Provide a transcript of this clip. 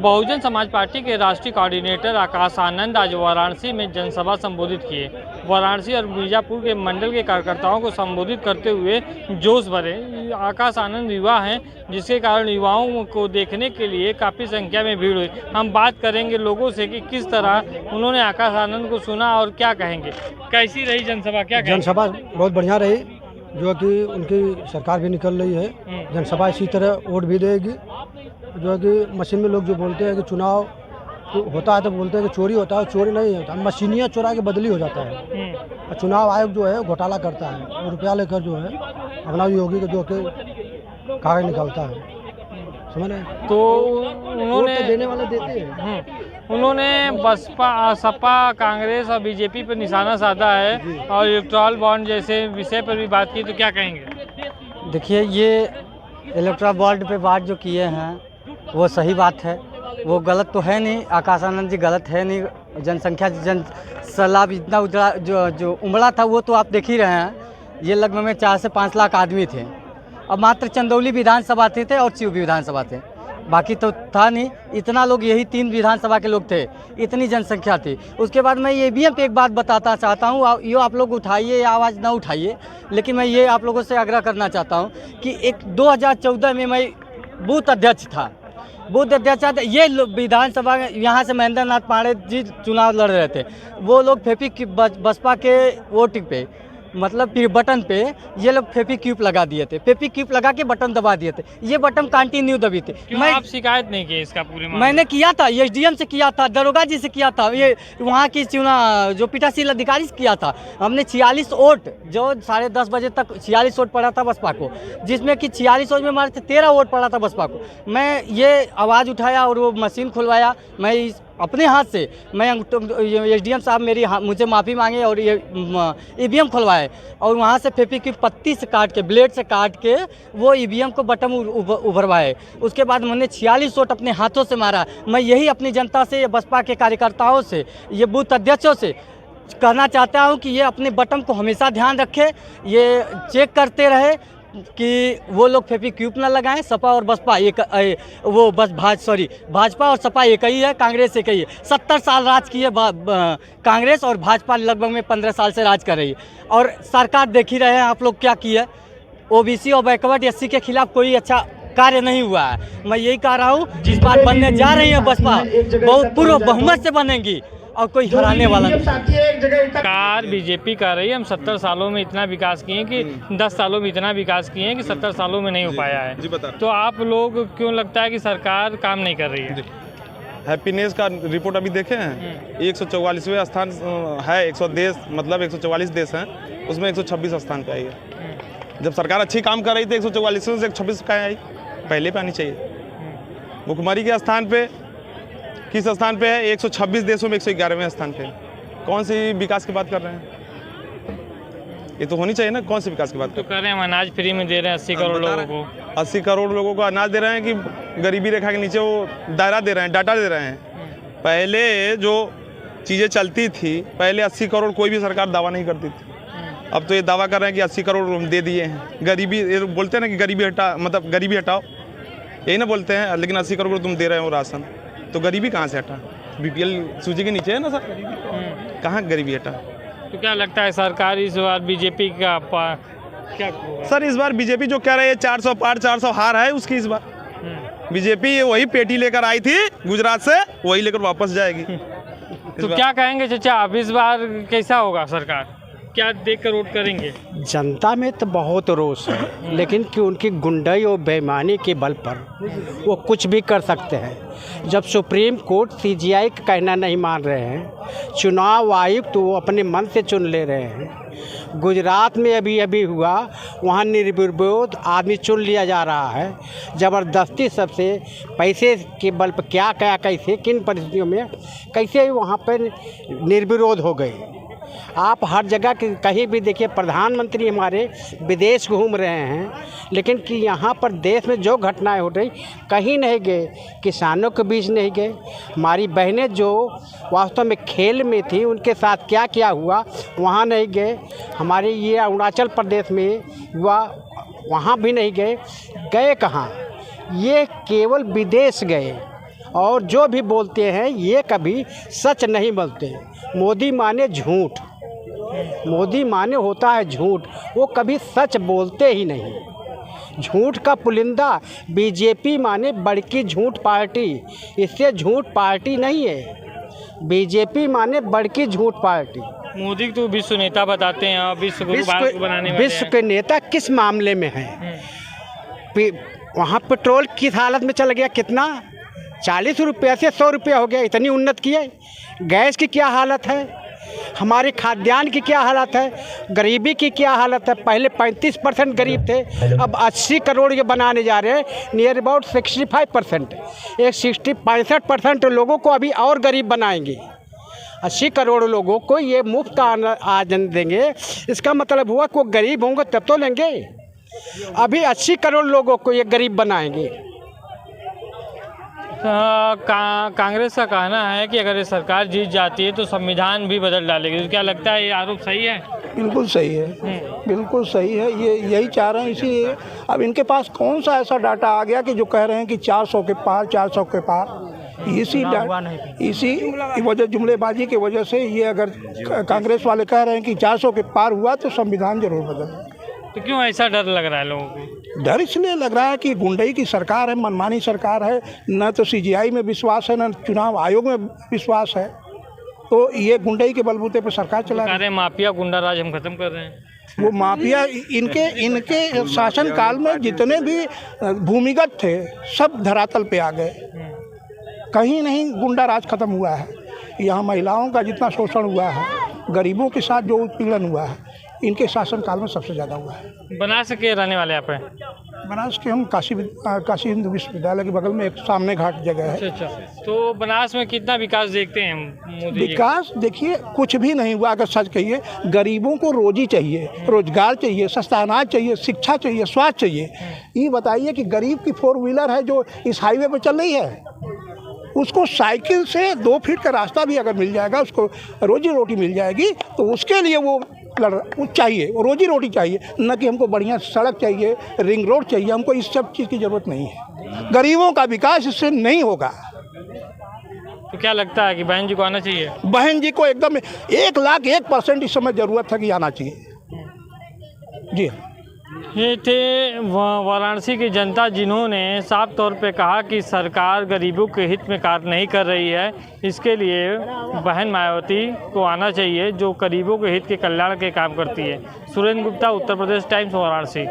Bahujan Samaj party के राष्ट्रीय coordinator Akash Anand आज वाराणसी में जनसभा संबोधित किए। वाराणसी और बीजापुर के मंडल के कार्यकर्ताओं को संबोधित करते हुए जोश भरे। आकाश आनंद युवा हैं, जिसके कारण युवाओं को देखने के लिए काफ़ी संख्या में भीड़ हुई। हम बात करेंगे लोगों से कि किस तरह उन्होंने आकाश आनंद को सुना और क्या कहेंगे। कैसी रही जनसभा, क्या कहेंगे? जनसभा बहुत बढ़िया रही, जो कि उनकी सरकार भी निकल रही है। जनसभा इसी तरह वोट भी देगी। जो कि मशीन में लोग जो बोलते हैं कि चुनाव होता है तो बोलते हैं कि चोरी होता है, चोरी नहीं होता, मशीनियाँ चुरा के बदली हो जाता है। और चुनाव आयोग जो है घोटाला करता है और रुपया लेकर जो है अपना योगी को जो कि कागज निकालता है, समझ रहे हैं? तो उन्होंने देने वाले देते हैं। उन्होंने बसपा, सपा, कांग्रेस और बीजेपी पर निशाना साधा है और इलेक्टोरल बॉन्ड जैसे विषय पर भी बात की, तो क्या कहेंगे? देखिए, ये इलेक्टोरल बॉन्ड पे बात जो किए हैं वो सही बात है, वो गलत तो है नहीं। आकाश आनंद जी गलत है नहीं। जनसंख्या सैलाब इतना उजड़ा जो उमड़ा था वो तो आप देख ही रहे हैं। ये लगभग में 4 से 5 लाख आदमी थे। अब मात्र चंदौली विधानसभा थे और चिव विधानसभा थे, बाकी तो था नहीं। इतना लोग, यही 3 विधानसभा के लोग थे, इतनी जनसंख्या थी। उसके बाद मैं ईवीएम पे एक बात बताता चाहता हूँ, ये आप लोग उठाइए या आवाज़ ना उठाइए, लेकिन मैं ये आप लोगों से आग्रह करना चाहता हूँ कि 2014 में मैं बूथ अध्यक्ष था। बूथ अध्यक्ष था, ये विधानसभा यहाँ से महेंद्र नाथ पांडे जी चुनाव लड़ रहे थे। वो लोग बसपा के वोटिंग पे, मतलब बटन पे ये लोग फेविक्विक लगा दिए थे। फेविक्विक लगा के बटन दबा दिए थे। ये बटन कंटिन्यू दबी थी। मैं आप शिकायत नहीं की इसका पूरे मामले? मैंने किया था, एसडीएम से किया था, दरोगा जी से किया था, ये वहाँ की जो पीठासीन अधिकारी से किया था। हमने 46 वोट, जो 10:30 बजे तक 46 वोट पड़ा था बसपा को, जिसमें कि 46 वोट में हमारे 13 वोट पड़ा था बसपा को। मैं ये आवाज़ उठाया और वो मशीन खुलवाया। मैं अपने हाथ से, मैं एसडीएम साहब मुझे माफ़ी मांगे और ये ईवीएम खुलवाए और वहाँ से फेविक्विक पत्ती से काट के, ब्लेड से काट के वो ईवीएम को बटन उभरवाए। उसके बाद मैंने 46 वोट अपने हाथों से मारा। मैं यही अपनी जनता से, बसपा के कार्यकर्ताओं से, ये बूथ अध्यक्षों से कहना चाहता हूँ कि ये अपने बटन को हमेशा ध्यान रखें, ये चेक करते रहे कि वो लोग फेविक्विक ना लगाएं। सपा और बसपा एक, वो बस भाजपा और सपा एक ही है, कांग्रेस एक ही है। 70 साल राज की है कांग्रेस, और भाजपा लगभग में 15 साल से राज कर रही है। और सरकार देख ही रहे हैं आप लोग क्या किया। ओबीसी और बैकवर्ड एससी के खिलाफ कोई अच्छा कार्य नहीं हुआ है। मैं यही कह रहा हूँ, जिस बात बनने जा रही है बसपा बहुत पूर्ण बहुमत से बनेंगी और कोई हराने वाला नहीं। सरकार बीजेपी कर रही है, हम 70 सालों में इतना विकास किए कि 10 सालों में इतना विकास किए हैं कि 70 सालों में नहीं हो पाया है। तो आप लोग क्यों लगता है कि सरकार काम नहीं कर रही है? हैप्पीनेस का रिपोर्ट अभी देखे हैं, 144वें स्थान है। 100 देश, मतलब 144 देश हैं, उसमें 126 स्थान पे आई है। जब सरकार अच्छी काम कर रही थी 144 से 126 का आई, पहले पे आनी चाहिए। भुखमरी के स्थान पे किस स्थान पे है? 126 देशों में 111वें स्थान पे। कौन सी विकास की बात कर रहे हैं? ये तो होनी चाहिए ना, कौन सी विकास की बात तो कर रहे हैं? हम अनाज फ्री में दे रहे हैं 80 करोड़ लोगों को। 80 करोड़ लोगों को अनाज दे रहे हैं कि गरीबी रेखा के नीचे वो दायरा दे रहे हैं, डाटा दे रहे हैं। पहले जो चीज़ें चलती थी, पहले 80 करोड़ कोई भी सरकार दावा नहीं करती थी। अब तो ये दावा कर रहे हैं कि 80 करोड़ दे दिए हैं। गरीबी, ये बोलते हैं ना कि गरीबी हटा, मतलब गरीबी हटाओ, यही ना बोलते हैं। लेकिन 80 करोड़ तुम दे रहे हो राशन, तो गरीबी कहाँ से हटा? बीपीएल सूची के नीचे है ना सर, कहाँ गरीबी हटा? तो क्या लगता है सरकार इस बार बीजेपी का क्या सर? इस बार बीजेपी जो कह रही है 400 पार 400 हार है उसकी। इस बार बीजेपी वही पेटी लेकर आई थी गुजरात से, वही लेकर वापस जाएगी। तो क्या कहेंगे चाचा, अब इस बार कैसा होगा? सरकार क्या देखकर वोट करेंगे? जनता में तो बहुत रोष है, लेकिन कि उनकी गुंडाई और बेईमानी के बल पर वो कुछ भी कर सकते हैं। जब सुप्रीम कोर्ट सीजीआई का कहना नहीं मान रहे हैं, चुनाव आयुक्त तो वो अपने मन से चुन ले रहे हैं। गुजरात में अभी हुआ, वहाँ निर्विरोध आदमी चुन लिया जा रहा है। ज़बरदस्ती सबसे पैसे के बल पर क्या कैसे किन परिस्थितियों में कैसे वहाँ पर निर्विरोध हो गए। आप हर जगह कहीं भी देखिए, प्रधानमंत्री हमारे विदेश घूम रहे हैं, लेकिन कि यहाँ पर देश में जो घटनाएं हो रही कहीं नहीं गए। किसानों के बीच नहीं गए। हमारी बहनें जो वास्तव में खेल में थी, उनके साथ क्या क्या हुआ वहाँ नहीं गए। हमारे ये अरुणाचल प्रदेश में हुआ, वहाँ भी नहीं गए। गए कहाँ? ये केवल विदेश गए और जो भी बोलते हैं ये कभी सच नहीं बोलते। मोदी माने झूठ, मोदी माने होता है झूठ, वो कभी सच बोलते ही नहीं। झूठ का पुलिंदा बीजेपी माने बड़की झूठ पार्टी, इससे झूठ पार्टी नहीं है। बीजेपी माने बड़की झूठ पार्टी। मोदी को विश्व नेता बताते हैं और विश्व गुरु भारत को बनाने वाले विश्व के नेता किस मामले में हैं? वहाँ पेट्रोल किस हालत में चल गया, कितना 40 रुपये से 100 रुपये हो गया, इतनी उन्नत की है। गैस की क्या हालत है, हमारे खाद्यान्न की क्या हालत है, गरीबी की क्या हालत है। पहले 35% गरीब थे, अब 80 करोड़ ये बनाने जा रहे हैं, नियर अबाउट 65%। एक 65% लोगों को अभी और गरीब बनाएंगे। 80 करोड़ लोगों को ये मुफ्त आजन देंगे, इसका मतलब हुआ कि वो गरीब होंगे तब तो लेंगे। अभी 80 करोड़ लोगों को ये गरीब बनाएंगे। कांग्रेस का कहना है कि अगर ये सरकार जीत जाती है तो संविधान भी बदल डालेगी, तो क्या लगता है ये आरोप सही है? बिल्कुल सही है, बिल्कुल सही है। ये यही चाह रहे हैं, इसीलिए अब इनके पास कौन सा ऐसा डाटा आ गया कि जो कह रहे हैं कि 400 के पार, 400 के पार। इसी वजह जुमलेबाजी की वजह से ये अगर कांग्रेस वाले कह रहे हैं कि 400 के पार हुआ तो संविधान जरूर बदल। तो क्यों ऐसा डर लग रहा है लोगों को? डर इसलिए लग रहा है कि गुंडई की सरकार है, मनमानी सरकार है, न तो CGI में विश्वास है, न चुनाव आयोग में विश्वास है। तो ये गुंडई के बलबूते पर सरकार चला रही है। माफिया गुंडा राज हम खत्म कर रहे हैं। वो माफिया इनके शासन काल में जितने भी भूमिगत थे सब धरातल पे आ गए। कहीं नहीं गुंडा राज खत्म हुआ है। यहाँ महिलाओं का जितना शोषण हुआ है, गरीबों के साथ जो उत्पीड़न हुआ है, इनके शासनकाल में सबसे ज़्यादा हुआ है। बनारस के रहने वाले आप हैं? बनारस के हम काशी हिंदू विश्वविद्यालय के बगल में एक सामने घाट जगह है। अच्छा। तो बनारस में कितना विकास देखते हैं मोदी जी? विकास देखिए कुछ भी नहीं हुआ। अगर सच कहिए, गरीबों को रोजी चाहिए, रोजगार चाहिए, सस्ता अनाज चाहिए, शिक्षा चाहिए, स्वास्थ्य चाहिए। ये बताइए कि गरीब की 4 व्हीलर है जो इस हाईवे पर चल रही है, उसको साइकिल से 2 फीट का रास्ता भी अगर मिल जाएगा, उसको रोजी रोटी मिल जाएगी, तो उसके लिए वो चाहिए, रोजी रोटी चाहिए। न कि हमको बढ़िया सड़क चाहिए, रिंग रोड चाहिए। हमको इस सब चीज़ की ज़रूरत नहीं है। गरीबों का विकास इससे नहीं होगा। तो क्या लगता है कि बहन जी को आना चाहिए? बहन जी को एकदम 1,01% इस समय ज़रूरत है कि आना चाहिए। जी हाँ। ये थे वाराणसी की जनता, जिन्होंने साफ तौर पे कहा कि सरकार गरीबों के हित में कार्य नहीं कर रही है। इसके लिए बहन मायावती को आना चाहिए, जो गरीबों के हित के कल्याण के काम करती है। सुरेंद्र गुप्ता, उत्तर प्रदेश टाइम्स, वाराणसी।